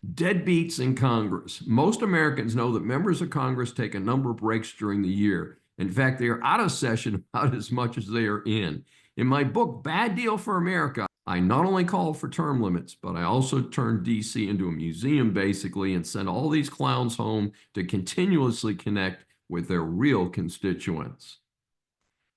Deadbeats in Congress. Most Americans know that members of Congress take a number of breaks during the year. In fact, they are out of session about as much as they are in. In my book, Bad Deal for America, I not only call for term limits, but I also turned DC into a museum basically and sent all these clowns home to continuously connect with their real constituents.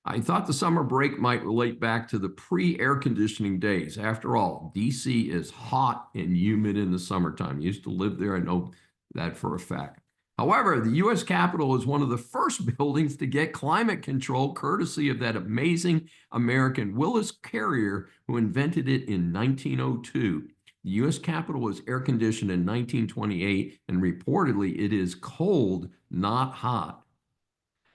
I thought the summer break might relate back to the pre-air conditioning days. After all, DC is hot and humid in the summertime. Used to live there, I know that for a fact. However, the U.S. Capitol is one of the first buildings to get climate control, courtesy of that amazing American Willis Carrier who invented it in 1902. The U.S. Capitol was air conditioned in 1928, and reportedly it is cold, not hot.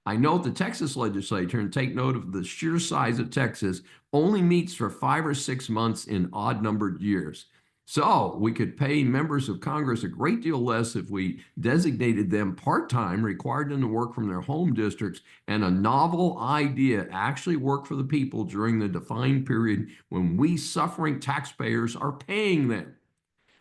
I note the Texas legislature, and take note of the sheer size of Texas, only meets for 5 or 6 months in odd numbered years. So we could pay members of Congress a great deal less if we designated them part-time, required them to work from their home districts, and a novel idea actually work for the people during the defined period when we suffering taxpayers are paying them.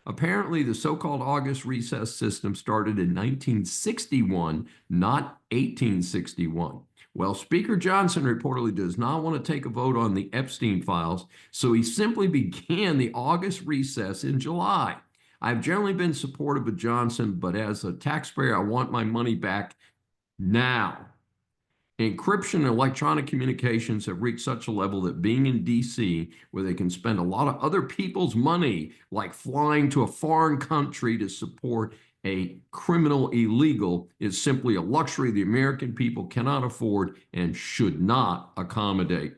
Apparently, the so-called August recess system started in 1961, not 1861. Well, Speaker Johnson reportedly does not want to take a vote on the Epstein files, so he simply began the August recess in July. I've generally been supportive of Johnson, but as a taxpayer, I want my money back now. Encryption and electronic communications have reached such a level that being in DC, where they can spend a lot of other people's money, like flying to a foreign country to support a criminal illegal, is simply a luxury the American people cannot afford and should not accommodate.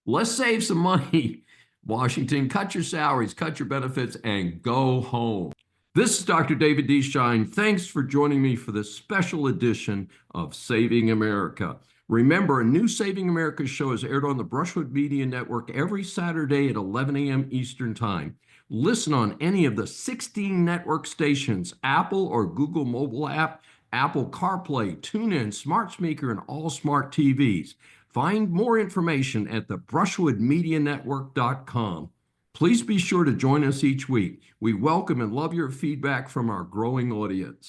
Let's save some money, Washington. Cut your salaries, cut your benefits, and go home. This is Dr. David D. Shine. Thanks for joining me for this special edition of Saving America. Remember, a new Saving America show is aired on the Brushwood Media Network every Saturday at 11 a.m. Eastern Time. Listen on any of the 16 network stations, Apple or Google mobile app, Apple CarPlay, TuneIn, Smart Speaker, and all smart TVs. Find more information at the brushwoodmedianetwork.com. Please be sure to join us each week. We welcome and love your feedback from our growing audience.